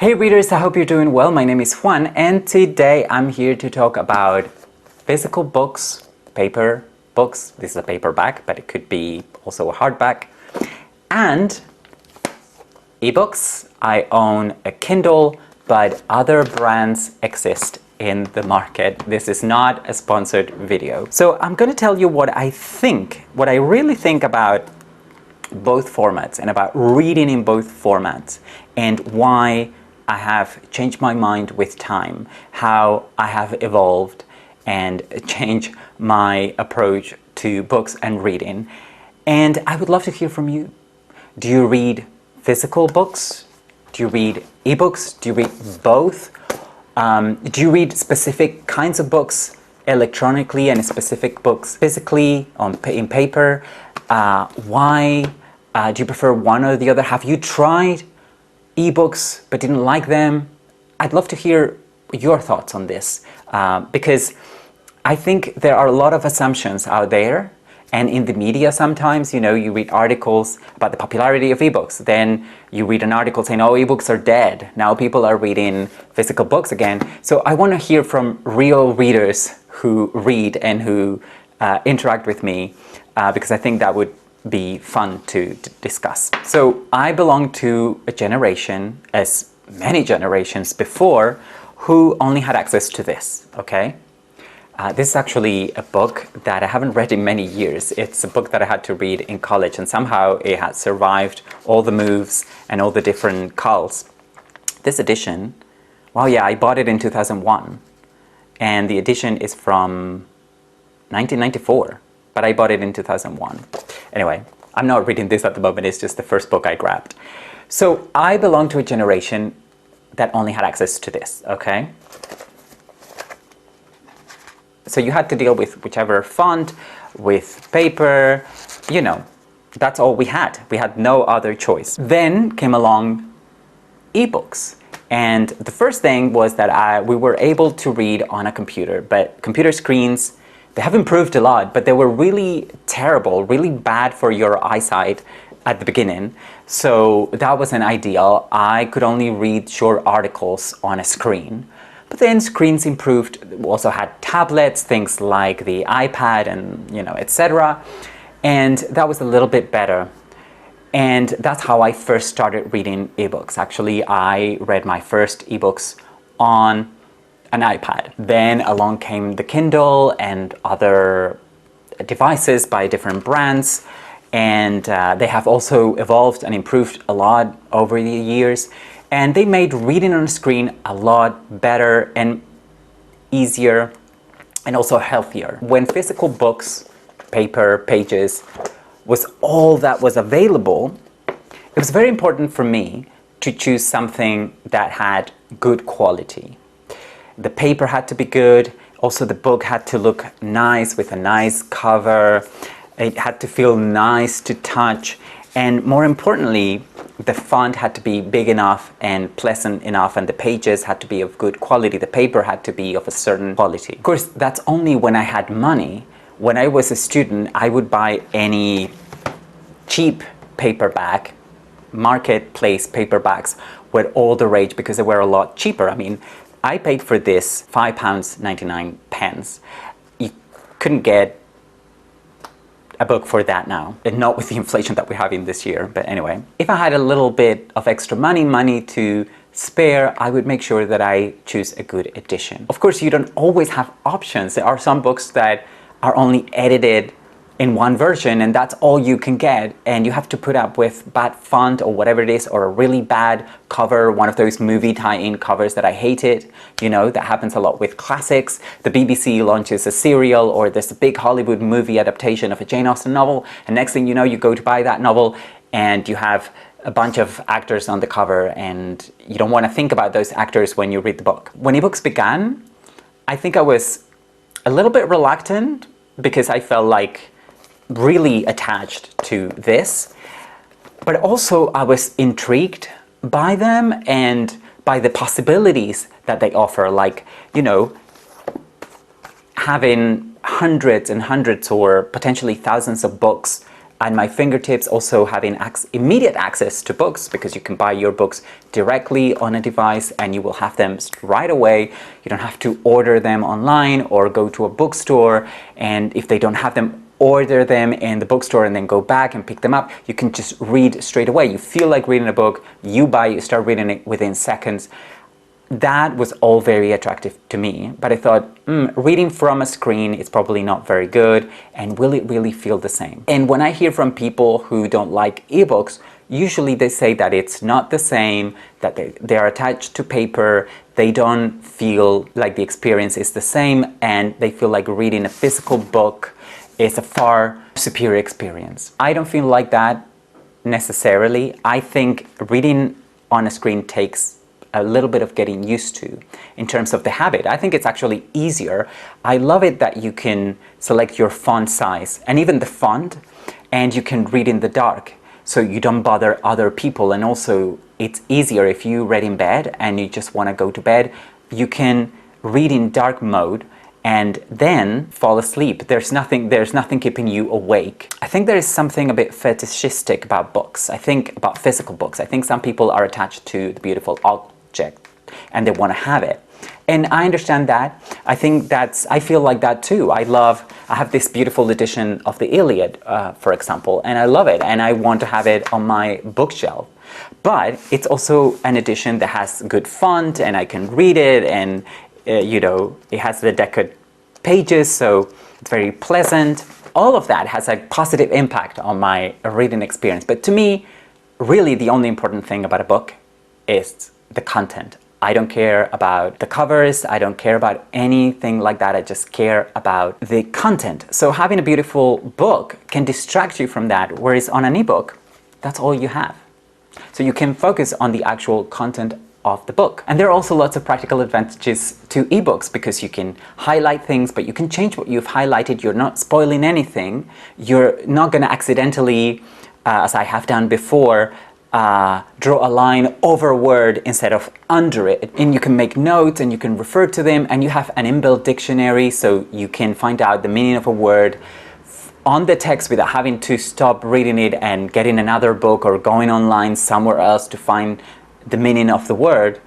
Hey readers, I hope you're doing well. My name is Juan and today I'm here to talk about physical books, paper books. This is a paperback, but it could be also a hardback. And ebooks. I own a Kindle, but other brands exist in the market. This is not a sponsored video. So I'm going to tell you what I really think about both formats and about reading in both formats and why I have changed my mind with time, how I have evolved and changed my approach to books and reading. And I would love to hear from you. Do you read physical books? Do you read ebooks? Do you read both? Do you read specific kinds of books electronically and specific books physically in paper? Why do you prefer one or the other? Have you tried ebooks but didn't like them? I'd love to hear your thoughts on this because I think there are a lot of assumptions out there, and in the media sometimes, you read articles about the popularity of ebooks, then you read an article saying, oh, ebooks are dead, now people are reading physical books again. So I want to hear from real readers who read and who interact with me because I think that would be fun to discuss. So I belong to a generation, as many generations before, who only had access to this, okay? This is actually a book that I haven't read in many years. It's a book that I had to read in college, and somehow it has survived all the moves and all the different cults. This edition, well, yeah, I bought it in 2001, and the edition is from 1994, but I bought it in 2001. Anyway, I'm not reading this at the moment, it's just the first book I grabbed. So I belong to a generation that only had access to this, okay? So you had to deal with whichever font, with paper, that's all we had. We had no other choice. Then came along ebooks. And the first thing was that we were able to read on a computer, but computer screens, they have improved a lot, but they were really terrible, really bad for your eyesight at the beginning. So that wasn't ideal. I could only read short articles on a screen. But then screens improved. We also had tablets, things like the iPad and, etc. And that was a little bit better. And that's how I first started reading ebooks. Actually, I read my first ebooks on an iPad. Then along came the Kindle and other devices by different brands. And they have also evolved and improved a lot over the years. And they made reading on a screen a lot better and easier and also healthier. When physical books, paper, pages, was all that was available, it was very important for me to choose something that had good quality. The paper had to be good, also the book had to look nice with a nice cover, it had to feel nice to touch, and more importantly, the font had to be big enough and pleasant enough, and the pages had to be of good quality. The paper had to be of a certain quality. Of course, that's only when I had money. When I was a student, I would buy any cheap paperback. Marketplace paperbacks were all the rage because they were a lot cheaper. I mean, I paid for this £5.99. You couldn't get a book for that now, and not with the inflation that we're having this year. But anyway, if I had a little bit of extra money to spare, I would make sure that I choose a good edition. Of course, you don't always have options. There are some books that are only edited in one version, and that's all you can get, and you have to put up with bad font or whatever it is, or a really bad cover, one of those movie tie-in covers that I hated. That happens a lot with classics. The BBC launches a serial or there's a big Hollywood movie adaptation of a Jane Austen novel, and next thing you know, you go to buy that novel and you have a bunch of actors on the cover, and you don't want to think about those actors when you read the book. When ebooks began, I think I was a little bit reluctant because I felt like really attached to this, but also I was intrigued by them and by the possibilities that they offer, like, having hundreds and hundreds or potentially thousands of books at my fingertips, also having immediate access to books, because you can buy your books directly on a device and you will have them right away. You don't have to order them online or go to a bookstore, and if they don't have them, order them in the bookstore and then go back and pick them up. You can just read straight away. You feel like reading a book, you buy it, you start reading it within seconds. That was all very attractive to me, but I thought, reading from a screen is probably not very good, and will it really feel the same? And when I hear from people who don't like ebooks, usually they say that it's not the same, that they are attached to paper, they don't feel like the experience is the same, and they feel like reading a physical book is a far superior experience. I don't feel like that necessarily. I think reading on a screen takes a little bit of getting used to in terms of the habit. I think it's actually easier. I love it that you can select your font size and even the font, and you can read in the dark, so you don't bother other people. And also it's easier if you read in bed and you just want to go to bed, you can read in dark mode and then fall asleep. There's nothing keeping you awake. I think there is something a bit fetishistic about books. I think about physical books. I think some people are attached to the beautiful object and they want to have it. And I understand that. I feel like that too. I have this beautiful edition of the Iliad, for example, and I love it, and I want to have it on my bookshelf. But it's also an edition that has good font, and I can read it, and it has the decorated pages, so it's very pleasant. All of that has a positive impact on my reading experience. But to me, really the only important thing about a book is the content. I don't care about the covers, I don't care about anything like that, I just care about the content. So having a beautiful book can distract you from that, whereas on an ebook, that's all you have. So you can focus on the actual content of the book. And there are also lots of practical advantages to ebooks, because you can highlight things, but you can change what you've highlighted. You're not spoiling anything. You're not going to accidentally, as I have done before, draw a line over a word instead of under it. And you can make notes and you can refer to them, and you have an inbuilt dictionary, so you can find out the meaning of a word on the text without having to stop reading it and getting another book or going online somewhere else to find the meaning of the word.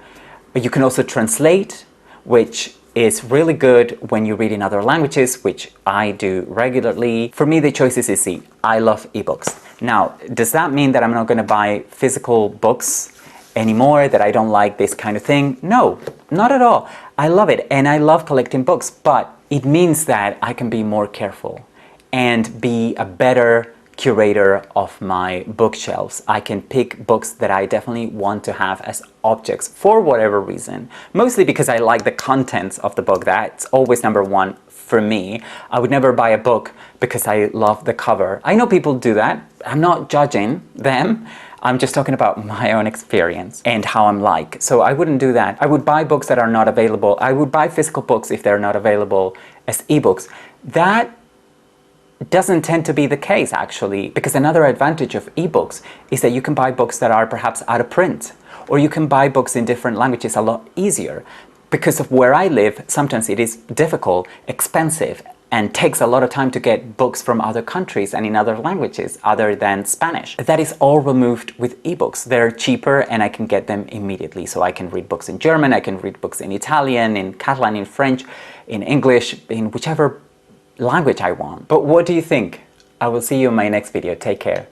But you can also translate, which is really good when you read in other languages, which I do regularly. For me, the choice is easy. I love ebooks. Now, does that mean that I'm not going to buy physical books anymore, that I don't like this kind of thing? No, not at all. I love it, and I love collecting books, but it means that I can be more careful and be a better curator of my bookshelves. I can pick books that I definitely want to have as objects for whatever reason. Mostly because I like the contents of the book. That's always number one for me. I would never buy a book because I love the cover. I know people do that. I'm not judging them. I'm just talking about my own experience and how I'm like. So I wouldn't do that. I would buy books that are not available. I would buy physical books if they're not available as ebooks. That doesn't tend to be the case, actually, because another advantage of ebooks is that you can buy books that are perhaps out of print, or you can buy books in different languages a lot easier. Because of where I live, sometimes it is difficult, expensive, and takes a lot of time to get books from other countries and in other languages other than Spanish. That is all removed with ebooks. They're cheaper and I can get them immediately. So I can read books in German, I can read books in Italian, in Catalan, in French, in English, in whichever language I want. But what do you think? I will see you in my next video. Take care.